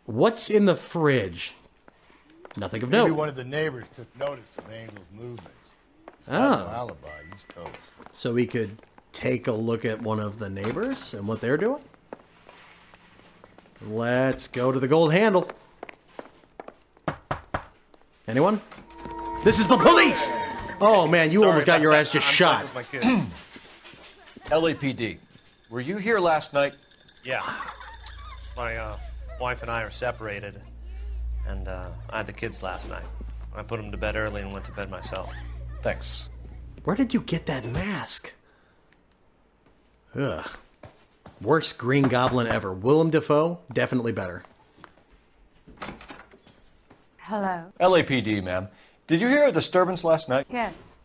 What's in the fridge? Nothing of note. Maybe one of the neighbors took notice of Angel's movements. Oh. No alibi, he's toast. So we could take a look at one of the neighbors and what they're doing? Let's go to the gold handle. Anyone? This is the police! Oh man, you almost got your ass just shot. LAPD, were you here last night? Yeah. My wife and I are separated, and I had the kids last night. I put them to bed early and went to bed myself. Thanks. Where did you get that mask? Ugh. Worst Green Goblin ever. Willem Dafoe, definitely better. Hello. LAPD, ma'am. Did you hear a disturbance last night? Yes.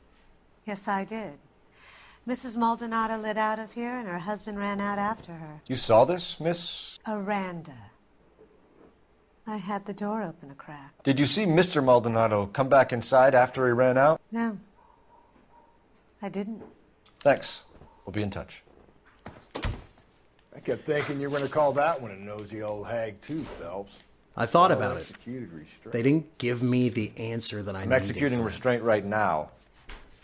Yes, I did. Mrs. Maldonado lit out of here, and her husband ran out after her. You saw this, Miss? Aranda. I had the door open a crack. Did you see Mr. Maldonado come back inside after he ran out? No. I didn't. Thanks. We'll be in touch. I kept thinking you were going to call that one a nosy old hag too, Phelps. I thought about it. Restraint. They didn't give me the answer that I needed. I'm executing restraint right now,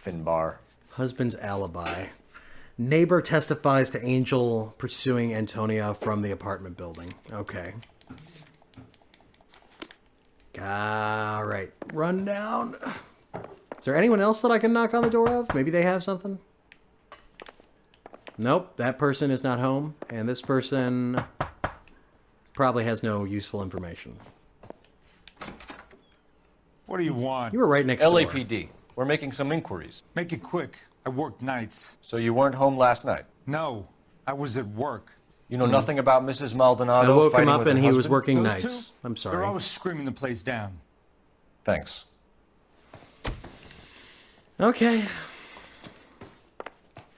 Finbar. Husband's alibi. Neighbor testifies to Angel pursuing Antonia from the apartment building. Okay. Alright. Rundown. Is there anyone else that I can knock on the door of? Maybe they have something? Nope, that person is not home. And this person probably has no useful information. What do you want? You were right next door. LAPD. We're making some inquiries. Make it quick. I work nights. So you weren't home last night? No, I was at work. You know nothing about Mrs. Maldonado? I woke him fighting up with and her he was husband? working Those nights. two? I'm sorry. They're always screaming the place down. Thanks. Okay.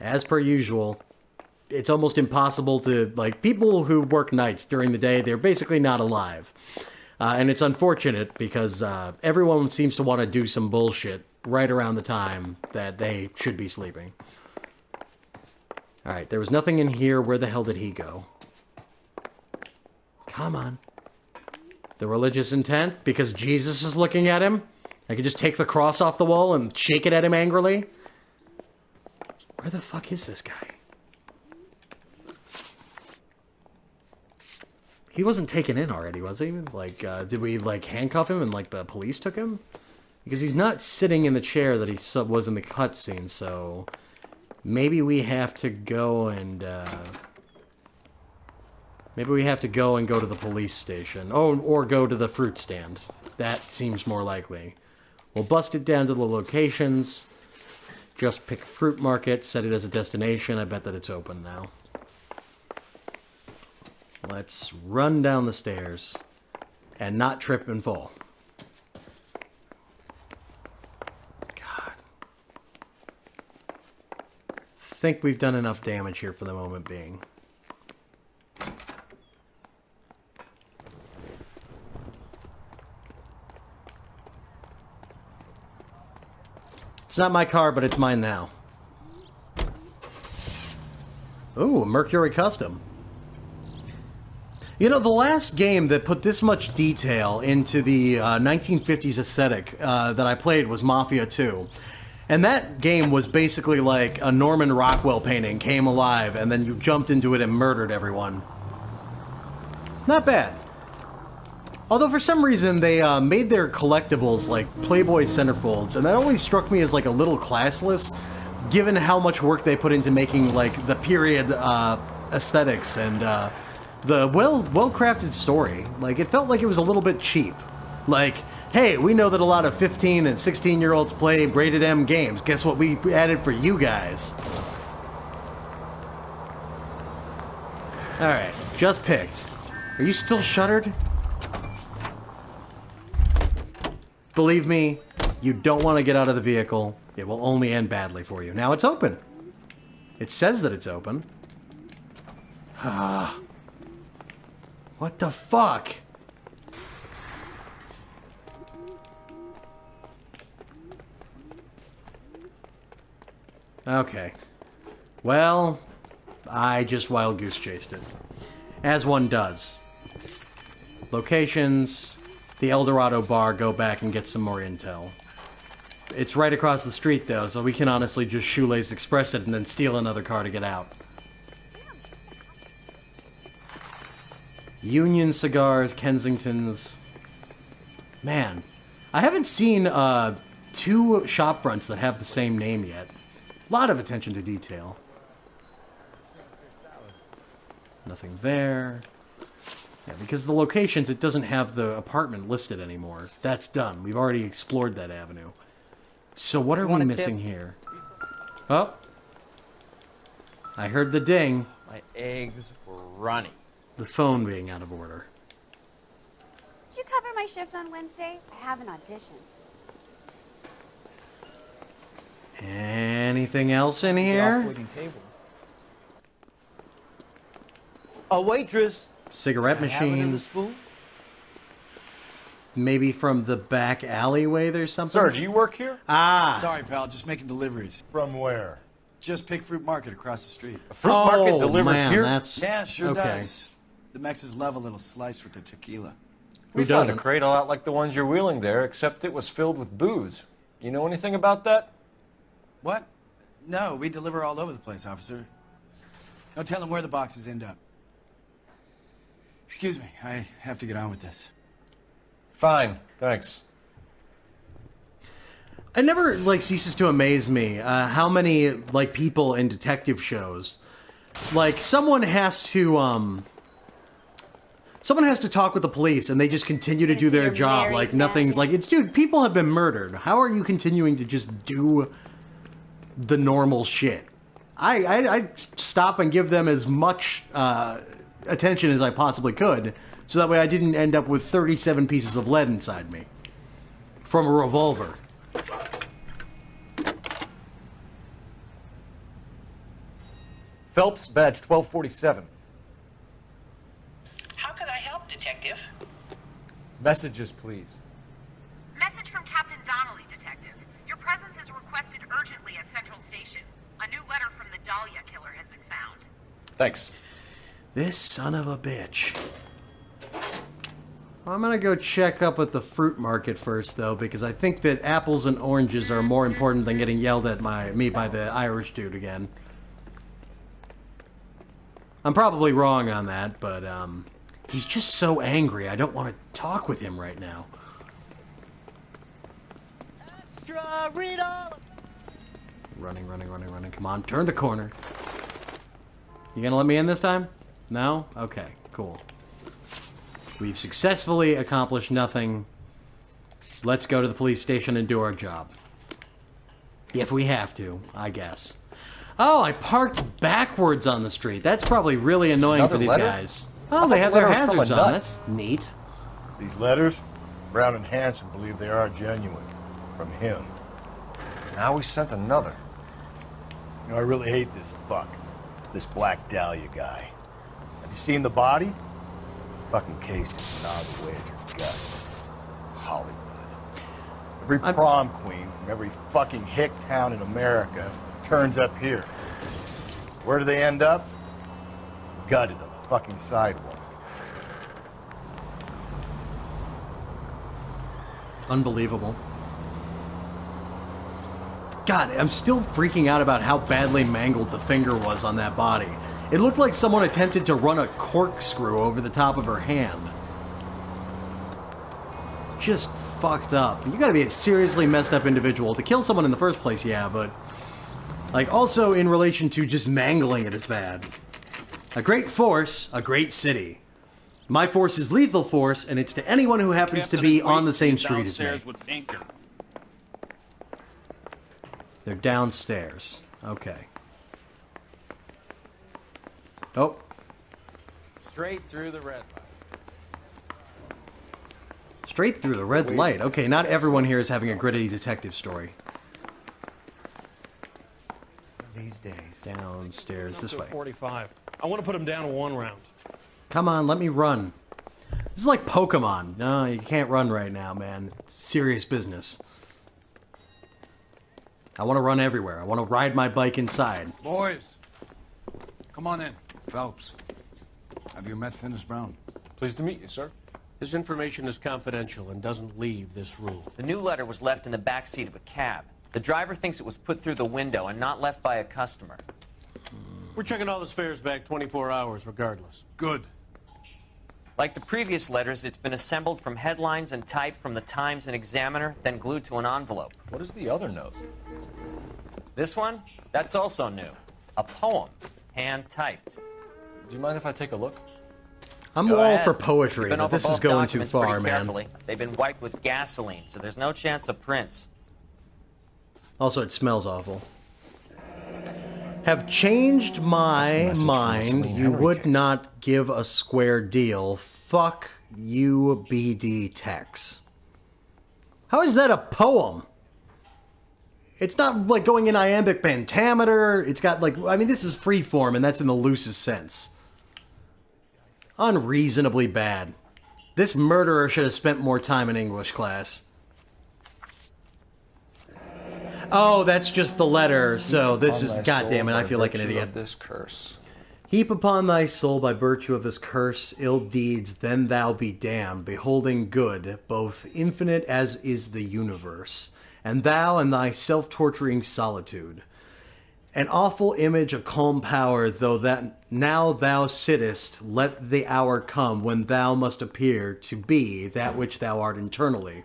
As per usual, it's almost impossible to, like, people who work nights during the day, they're basically not alive. And it's unfortunate because everyone seems to want to do some bullshit right around the time that they should be sleeping. Alright, there was nothing in here. Where the hell did he go? Come on. The religious intent? Because Jesus is looking at him? I could just take the cross off the wall and shake it at him angrily? Where the fuck is this guy? He wasn't taken in already, was he? Like, did we, like, handcuff him and, like, the police took him? Because he's not sitting in the chair that he was in the cutscene, so... Maybe we have to go and, maybe we have to go and go to the police station. Oh, or go to the fruit stand. That seems more likely. We'll bust it down to the locations. Just pick fruit market, set it as a destination. I bet that it's open now. Let's run down the stairs and not trip and fall. God. I think we've done enough damage here for the moment being. It's not my car, but it's mine now. Ooh, a Mercury Custom. You know, the last game that put this much detail into the 1950s aesthetic that I played was Mafia 2. And that game was basically like a Norman Rockwell painting came alive, and then you jumped into it and murdered everyone. Not bad. Although for some reason they made their collectibles like Playboy centerfolds, and that always struck me as like a little classless, given how much work they put into making like the period aesthetics and the well-crafted story. Like, it felt like it was a little bit cheap. Like, hey, we know that a lot of 15 and 16-year-olds play rated M games. Guess what we added for you guys? Alright, just picked. Are you still shuttered? Believe me, you don't want to get out of the vehicle. It will only end badly for you. Now it's open. It says that it's open. Ah. What the fuck? Okay. Well, I just wild goose chased it. As one does. Locations, the El Dorado bar, go back and get some more intel. It's right across the street, though, so we can honestly just shoelace express it and then steal another car to get out. Union Cigars, Kensington's... Man, I haven't seen 2 shop fronts that have the same name yet. A lot of attention to detail. Nothing there. Yeah, because the locations, it doesn't have the apartment listed anymore. That's done. We've already explored that avenue. So what are we missing here? Oh. I heard the ding. My eggs were runny. The phone being out of order. Did you cover my shift on Wednesday? I have an audition. Anything else in here? Waiting tables. A waitress. Cigarette Have another machine. spoon? Maybe from the back alleyway there's something? Sir, do you work here? Ah! Sorry, pal. Just making deliveries. From where? Just Pig Fruit Market across the street. A fruit market delivers man, here? That's... Yeah, sure okay. does. The Mexes love a little slice with their tequila. We Who found doesn't? a crate a lot like the ones you're wheeling there, except it was filled with booze. You know anything about that? What? No, we deliver all over the place, officer. Don't tell them where the boxes end up. Excuse me, I have to get on with this. Fine, thanks. It never, like, ceases to amaze me how many, like, people in detective shows, like, someone has to talk with the police and they just continue to do their job like nothing's, like, it's, dude, people have been murdered. How are you continuing to just do the normal shit? I stop and give them as much attention as I possibly could, so that way I didn't end up with 37 pieces of lead inside me from a revolver. Phelps, badge 1247. How can I help, Detective? Messages, please. Message from Captain Donnelly, Detective. Your presence is requested urgently at Central Station. A new letter from the Dahlia killer has been found. Thanks. This son of a bitch. I'm gonna go check up at the fruit market first, though, because I think that apples and oranges are more important than getting yelled at me by the Irish dude again. I'm probably wrong on that, but he's just so angry. I don't want to talk with him right now. Extra, read all. Running. Come on, turn the corner. You gonna let me in this time? No? Okay, cool. We've successfully accomplished nothing. Let's go to the police station and do our job. If we have to, I guess. Oh, I parked backwards on the street. That's probably really annoying Another for these letter? guys. I Oh, thought they the have their letter was from a hazards on. nut. That's neat. These letters, Brown and Hanson believe they are genuine. From him. Now we sent another. You know, I really hate this fuck. This Black Dahlia guy. Have you seen the body? Fucking cased his knob away at your gut. Hollywood. Every prom queen from every fucking hick town in America turns up here. Where do they end up? Gutted on the fucking sidewalk. Unbelievable. God, I'm still freaking out about how badly mangled the finger was on that body. It looked like someone attempted to run a corkscrew over the top of her hand. Just fucked up. You gotta be a seriously messed up individual. To kill someone in the first place, yeah, but... like, also in relation to just mangling it is bad. A great force, a great city. My force is lethal force, and it's to anyone who happens to be on the same street as me. They're downstairs. Okay. Oh. Straight through the red light. Straight through the red light. Okay, not everyone here is having a gritty detective story. These days. Downstairs, this way. 45. I want to put him down one round. Come on, let me run. This is like Pokemon. No, you can't run right now, man. It's serious business. I want to run everywhere. I want to ride my bike inside. Boys, come on in. Phelps, have you met Finis Brown? Pleased to meet you, sir. This information is confidential and doesn't leave this room. The new letter was left in the back seat of a cab. The driver thinks it was put through the window and not left by a customer. We're checking all the fares back 24 hours regardless. Good. Like the previous letters, it's been assembled from headlines and typed from the Times and Examiner, then glued to an envelope. What is the other note? This one? That's also new. A poem, hand-typed. Do you mind if I take a look? I'm Go all ahead. for poetry, You've been but over this is both going too documents far, pretty man. carefully. They've been wiped with gasoline, so there's no chance of prints. Also, it smells awful. Have changed my mind. You would not give a square deal. Fuck you, BD Tex. How is that a poem? It's not like going in iambic pentameter. It's got like, I mean, this is free form, and that's in the loosest sense. Unreasonably bad. This murderer should have spent more time in English class. Oh, that's just the letter. So this is, goddamn it, I feel like an idiot. This curse. Heap upon thy soul by virtue of this curse ill deeds, then thou be damned, beholding good, both infinite as is the universe, and thou in thy self-torturing solitude. An awful image of calm power, though that now thou sittest, let the hour come when thou must appear to be that which thou art internally.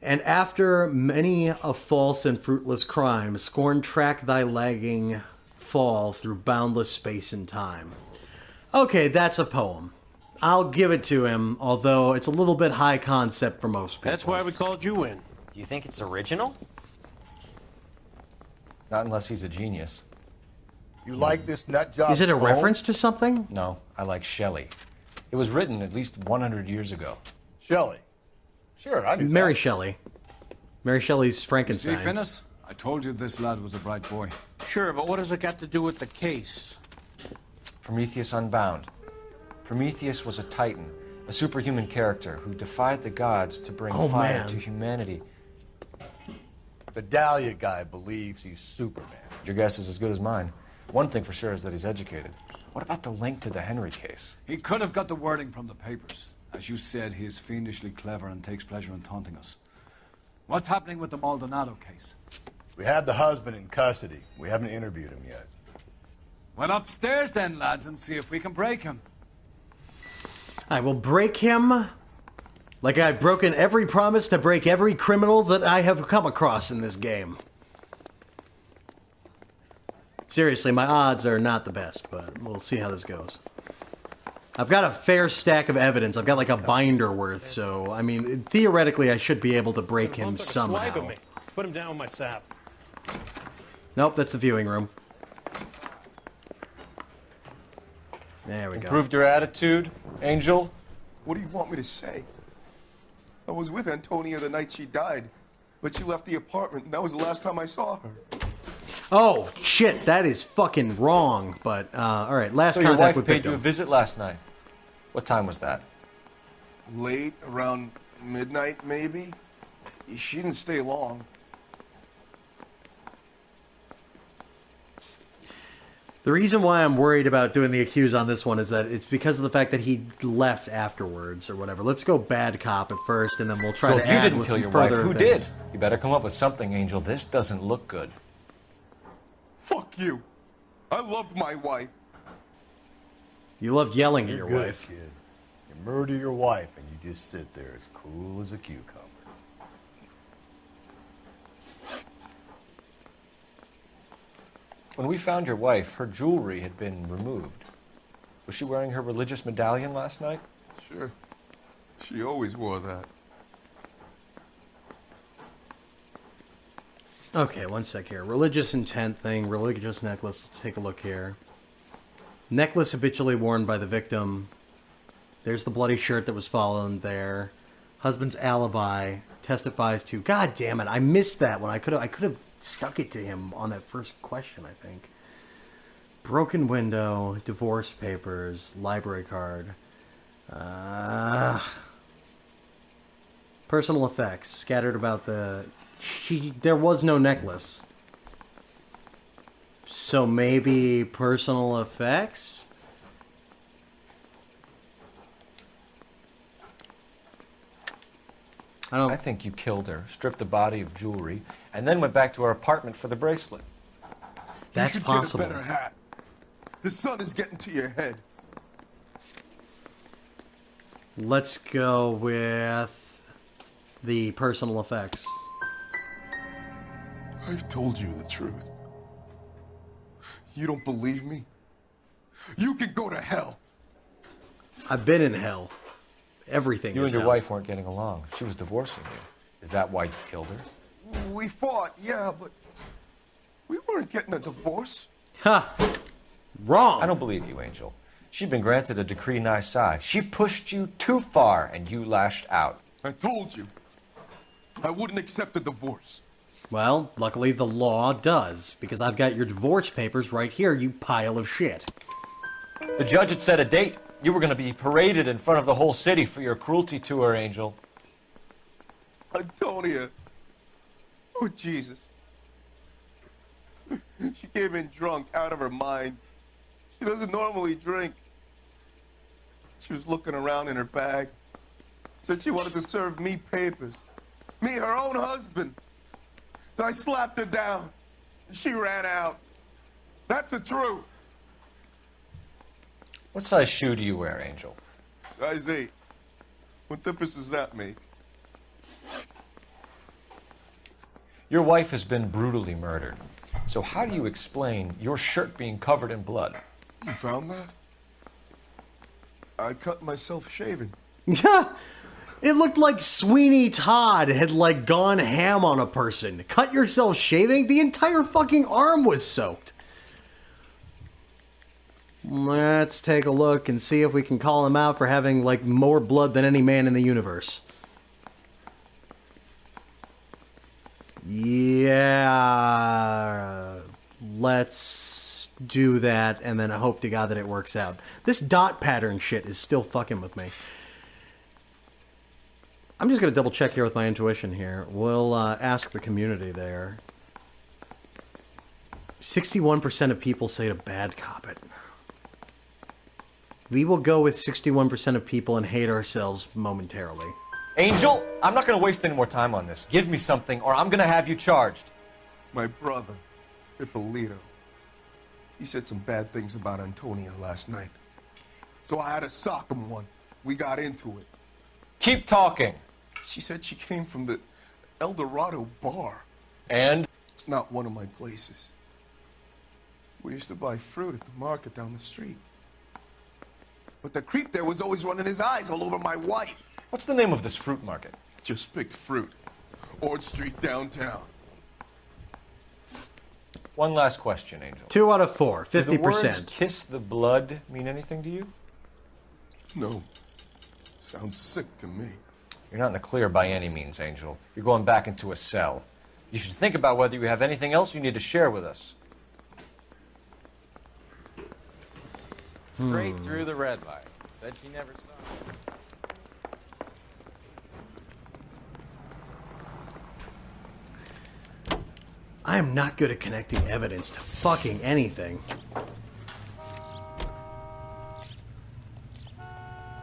And after many a false and fruitless crime, scorn track thy lagging fall through boundless space and time. Okay, that's a poem. I'll give it to him, although it's a little bit high concept for most people. That's why we called you in. Do you think it's original? Not unless he's a genius. You like this nut job? Is it a poem? reference to something? No, I like Shelley. It was written at least 100 years ago. Shelley. Sure, I knew Mary that. Shelley. Mary Shelley's Frankenstein. See, Finnis? I told you this lad was a bright boy. Sure, but what has it got to do with the case? Prometheus Unbound. Prometheus was a titan, a superhuman character who defied the gods to bring fire man. to humanity. The Dahlia guy believes he's Superman. Your guess is as good as mine. One thing for sure is that he's educated. What about the link to the Henry case? He could have got the wording from the papers. As you said, he is fiendishly clever and takes pleasure in taunting us. What's happening with the Maldonado case? We have the husband in custody. We haven't interviewed him yet. Well, upstairs then, lads, and see if we can break him. I will break him like I've broken every promise to break every criminal that I have come across in this game. Seriously, my odds are not the best, but we'll see how this goes. I've got a fair stack of evidence. I've got like a binder worth, so, I mean, theoretically I should be able to break him somehow. Put him down with my sap. Nope, that's the viewing room. There we go. Improved your attitude, Angel? What do you want me to say? I was with Antonia the night she died, but she left the apartment, and that was the last time I saw her. Oh, shit, that is fucking wrong, but, alright, last So your contact wife with paid victim. you a visit last night. What time was that? Late, around midnight, maybe? She didn't stay long. The reason why I'm worried about doing the accused on this one is that it's because of the fact that he left afterwards or whatever. Let's go bad cop at first, and then we'll try So to if you add didn't with kill your wife, further who events. did? You better come up with something, Angel. This doesn't look good. Fuck you. I loved my wife. You loved yelling at You're your good, wife. kid. You murder your wife, and you just sit there as cool as a cucumber. When we found your wife, her jewelry had been removed. Was she wearing her religious medallion last night? Sure. She always wore that. Okay, one sec here. Religious intent thing, religious necklace. Let's take a look here. Necklace habitually worn by the victim. There's the bloody shirt that was found there. Husband's alibi testifies to. God damn it! I missed that one. I could have stuck it to him on that first question. I think. Broken window, divorce papers, library card. Personal effects scattered about the. There was no necklace. So maybe personal effects? I think you killed her, stripped the body of jewelry, and then went back to her apartment for the bracelet. That's you should possible. Get a better hat. The sun is getting to your head. Let's go with the personal effects. I've told you the truth. You don't believe me? You can go to hell. I've been in hell. Everything You is and your hell. wife weren't getting along. She was divorcing you. Is that why you killed her? We fought, yeah, but we weren't getting a divorce. Ha! Wrong. I don't believe you, Angel. She'd been granted a decree nisi. She pushed you too far, and you lashed out. I told you. I wouldn't accept a divorce. Well, luckily the law does, because I've got your divorce papers right here, you pile of shit. The judge had set a date. You were going to be paraded in front of the whole city for your cruelty to her, Angel. Antonia. Oh, Jesus. She came in drunk, out of her mind. She doesn't normally drink. She was looking around in her bag. Said she wanted to serve me papers. Me, her own husband. So I slapped her down. She ran out. That's the truth. What size shoe do you wear, Angel? Size 8. What difference does that make? Your wife has been brutally murdered. So how do you explain your shirt being covered in blood? You found that? I cut myself shaving. Yeah, it looked like Sweeney Todd had like gone ham on a person. Cut yourself shaving? The entire fucking arm was soaked. Let's take a look and see if we can call him out for having like more blood than any man in the universe. Yeah, let's do that and then I hope to God that it works out. This dot pattern shit is still fucking with me. I'm just going to double check here with my intuition here. We'll ask the community there. 61% of people say to bad cop it. We will go with 61% of people and hate ourselves momentarily. Angel, I'm not going to waste any more time on this. Give me something or I'm going to have you charged. My brother, Ippolito. He said some bad things about Antonia last night. So I had to sock him one. We got into it. Keep talking. She said she came from the El Dorado bar. And? It's not one of my places. We used to buy fruit at the market down the street. But the creep there was always running his eyes all over my wife. What's the name of this fruit market? Just picked fruit. Ord Street downtown. One last question, Angel. 2 out of 4, 50%. Do the words kiss the blood mean anything to you? No. Sounds sick to me. You're not in the clear by any means, Angel. You're going back into a cell. You should think about whether you have anything else you need to share with us. Straight through the red light. Said she never saw it. I am not good at connecting evidence to fucking anything.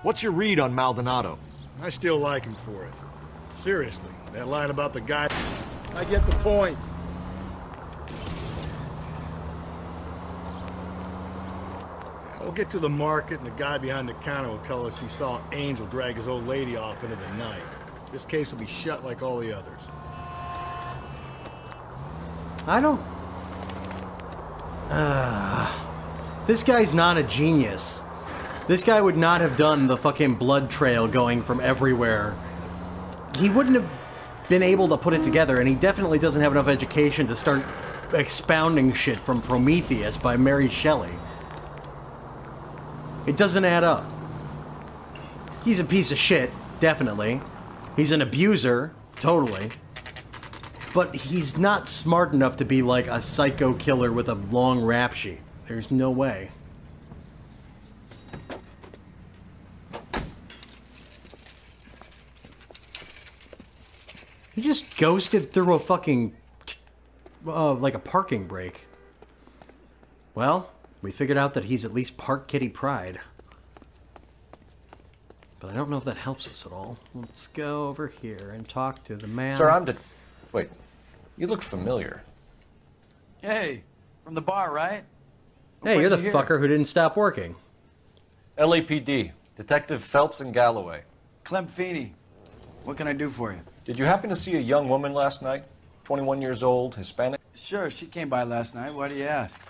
What's your read on Maldonado? I still like him for it. Seriously, that line about the guy... I get the point. We'll get to the market and the guy behind the counter will tell us he saw Angel drag his old lady off into the night. This case will be shut like all the others. I don't... this guy's not a genius. This guy would not have done the fucking blood trail going from everywhere. He wouldn't have been able to put it together, and he definitely doesn't have enough education to start expounding shit from Prometheus by Mary Shelley. It doesn't add up. He's a piece of shit, definitely. He's an abuser, totally. But he's not smart enough to be like a psycho killer with a long rap sheet. There's no way. He just ghosted through a fucking... like a parking brake. Well, we figured out that he's at least Park Kitty Pride. But I don't know if that helps us at all. Let's go over here and talk to the man. Sir, Wait, you look familiar. Hey, from the bar, right? Hey, you're the fucker who didn't stop working. LAPD, Detective Phelps and Galloway. Clem Feeney. What can I do for you? Did you happen to see a young woman last night? 21 years old, Hispanic? Sure, she came by last night. Why do you ask?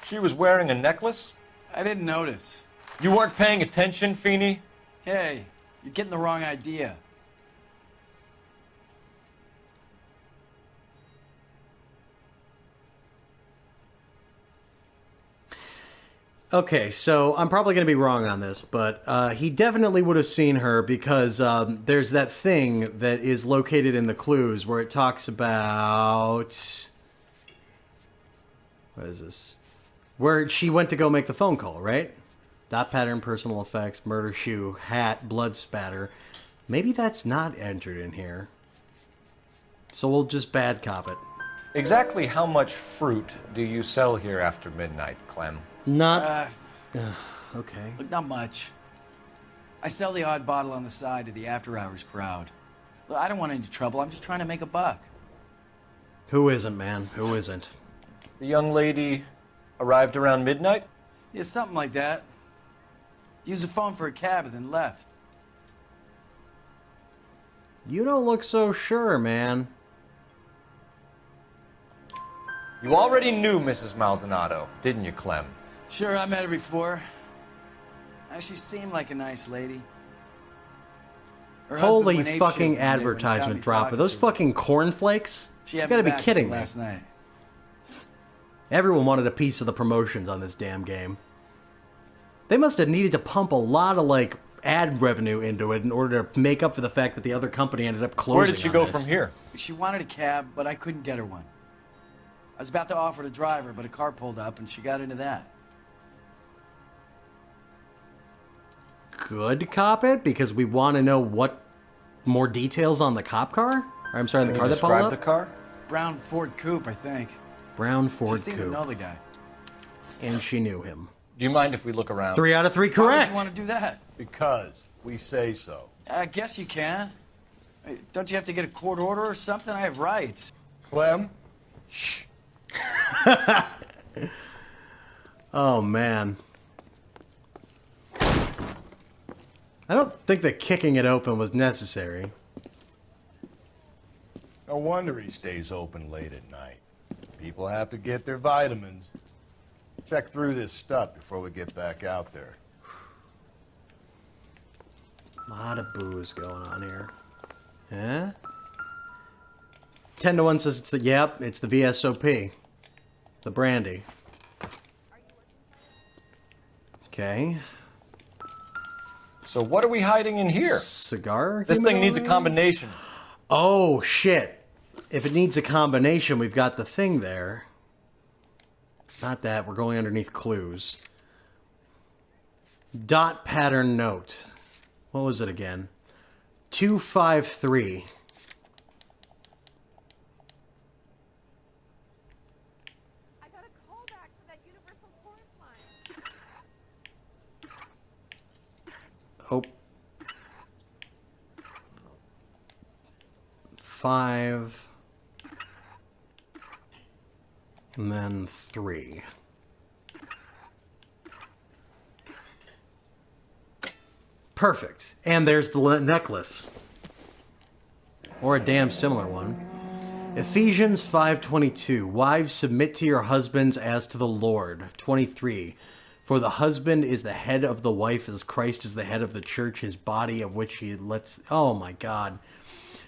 She was wearing a necklace? I didn't notice. You weren't paying attention, Feeney? Hey, you're getting the wrong idea. Okay, so I'm probably going to be wrong on this, but he definitely would have seen her because there's that thing that is located in the clues where it talks about... What is this? Where she went to go make the phone call, right? Dot pattern, personal effects, murder shoe, hat, blood spatter. Maybe that's not entered in here. So we'll just bad cop it. Exactly how much fruit do you sell here after midnight, Clem? Not... okay. Look, not much. I sell the odd bottle on the side to the after-hours crowd. Look, I don't want any trouble. I'm just trying to make a buck. Who isn't, man? Who isn't? The young lady arrived around midnight? Yeah, something like that. Used the phone for a cab and then left. You don't look so sure, man. You already knew Mrs. Maldonado, didn't you, Clem? Sure, I met her before. She seemed like a nice lady. Her Holy husband went fucking apeshit one day when he got advertisement me drop. Are talking those to her. fucking cornflakes? She You had gotta me be back kidding until me. last night. Everyone wanted a piece of the promotions on this damn game. They must have needed to pump a lot of, like, ad revenue into it in order to make up for the fact that the other company ended up closing. Where did she on go this. from here? She wanted a cab, but I couldn't get her one. I was about to offer to drive her, but a car pulled up and she got into that. Good cop it? Because we want to know what more details on the cop car? Or, I'm sorry, Can the you car that pulled describe up? the car? Brown Ford Coupe, I think. Brown Ford She seemed to Coupe. know the guy. And she knew him. Do you mind if we look around? 3 out of 3 Why correct. would you want to do that? Because we say so. I guess you can. Hey, don't you have to get a court order or something? I have rights. Clem? Shh. Oh, man. I don't think that kicking it open was necessary. No wonder he stays open late at night. People have to get their vitamins. Check through this stuff before we get back out there. A lot of booze going on here. Huh? 10 to 1 says it's the, yep, it's the VSOP. The brandy. Okay. So what are we hiding in here? Cigar? This thing needs a humidor? combination. Oh, shit. If it needs a combination, we've got the thing there. Not that. We're going underneath clues. Dot pattern note. What was it again? 253. I got a call back for that universal chorus line. Oh. 5. And then 3. Perfect. And there's the necklace. Or a damn similar one. Ephesians 5:22. Wives, submit to your husbands as to the Lord. 23. For the husband is the head of the wife as Christ is the head of the church, his body, of which he lets... Oh my God.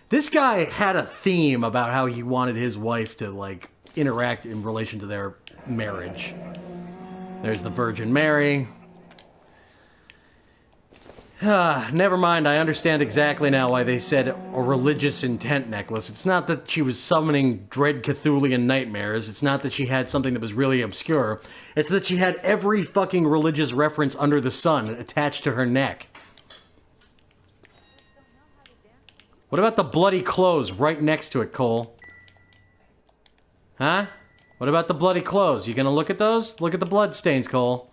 This guy had a theme about how he wanted his wife to, like, interact in relation to their marriage. There's the Virgin Mary. Never mind, I understand exactly now why they said a religious intent necklace. It's not that she was summoning dread Cthulian nightmares. It's not that she had something that was really obscure. It's that she had every fucking religious reference under the sun attached to her neck. What about the bloody clothes right next to it, Cole? Huh? What about the bloody clothes? You gonna look at those? Look at the blood stains, Cole.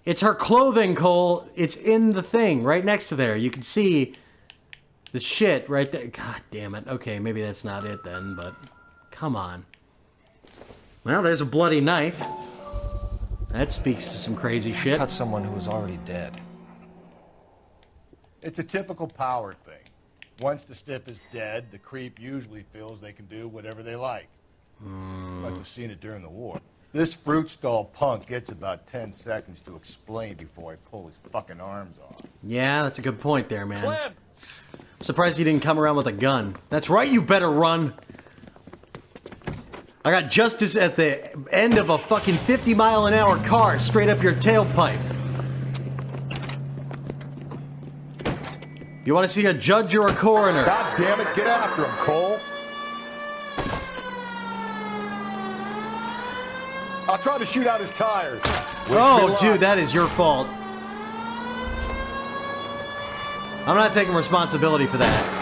It's her clothing, Cole. It's in the thing right next to there. You can see the shit right there. God damn it. Okay, maybe that's not it then, but come on. Well, there's a bloody knife. That speaks to some crazy shit. Cut someone who was already dead. It's a typical power thing. Once the stiff is dead, the creep usually feels they can do whatever they like. Must have seen it during the war. This fruit stall punk gets about 10 seconds to explain before I pull his fucking arms off. Yeah, that's a good point there, man. Clem! I'm surprised he didn't come around with a gun. That's right, you better run. I got justice at the end of a fucking 50-mile-an-hour car straight up your tailpipe. You want to see a judge or a coroner? God damn it, get after him, Cole. I'll try to shoot out his tires. Oh, dude, that is your fault. I'm not taking responsibility for that.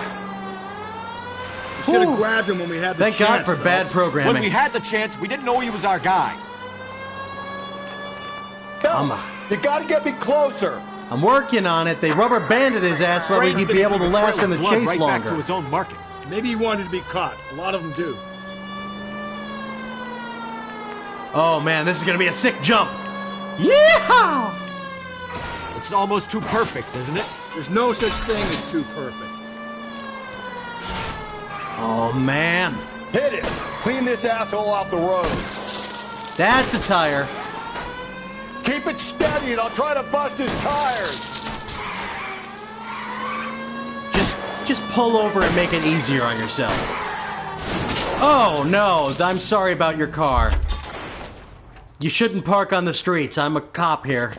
You should have grabbed him when we had the Thank chance. God for bad programming. When we had the chance, we didn't know he was our guy. Phelps, you gotta get me closer. I'm working on it. They rubber banded his ass so he'd be able to last in the chase right longer. Back to his own market. Maybe he wanted to be caught. A lot of them do. Oh man, this is gonna be a sick jump. Yeehaw! It's almost too perfect, isn't it? There's no such thing as too perfect. Oh man. Hit it. Clean this asshole off the road. That's a tire. Keep it steady and I'll try to bust his tires. Just pull over and make it easier on yourself. Oh no, I'm sorry about your car. You shouldn't park on the streets. I'm a cop here.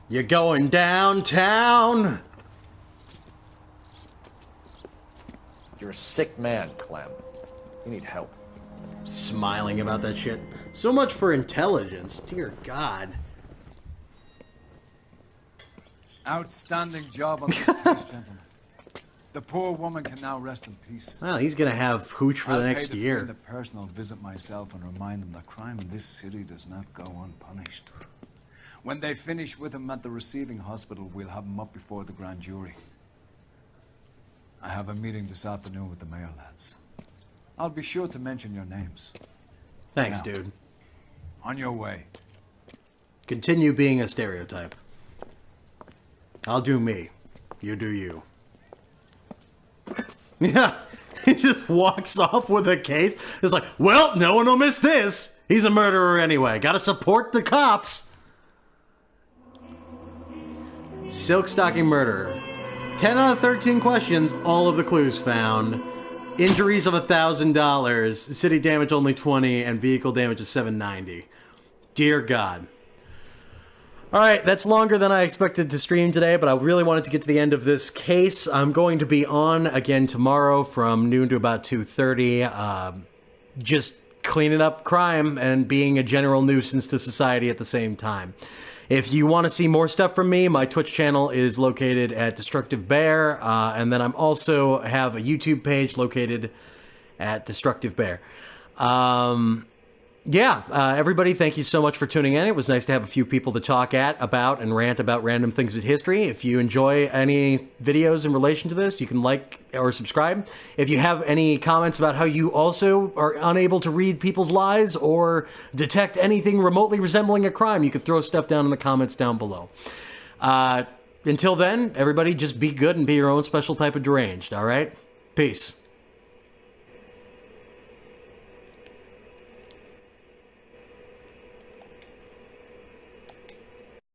You're going downtown? You're a sick man, Clem. You need help. Smiling about that shit. So much for intelligence. Dear God. Outstanding job on this case, gentlemen. The poor woman can now rest in peace. Well, he's gonna have hooch for the next year. I'll pay the friend a personal visit myself and remind him that crime in this city does not go unpunished. When they finish with him at the receiving hospital, we'll have him up before the grand jury. I have a meeting this afternoon with the mayor lads. I'll be sure to mention your names. Thanks, Now, dude. On your way. Continue being a stereotype. I'll do me. You do you. Yeah. He just walks off with a case. It's like, well, no one will miss this. He's a murderer anyway. Gotta support the cops. Silk stocking murderer. 10 out of 13 questions, all of the clues found. Injuries of $1,000, city damage only 20, and vehicle damage is 790. Dear God. Alright, that's longer than I expected to stream today, but I really wanted to get to the end of this case. I'm going to be on again tomorrow from noon to about 2:30, just cleaning up crime and being a general nuisance to society at the same time. If you want to see more stuff from me, my Twitch channel is located at Destructive Bear, and then I'm also have a YouTube page located at Destructive Bear. Everybody, thank you so much for tuning in. It was nice to have a few people to talk about and rant about random things with history. If you enjoy any videos in relation to this, you can like or subscribe. If you have any comments about how you also are unable to read people's lies or detect anything remotely resembling a crime, you can throw stuff down in the comments down below. Until then, everybody just be good and be your own special type of deranged, all right? Peace.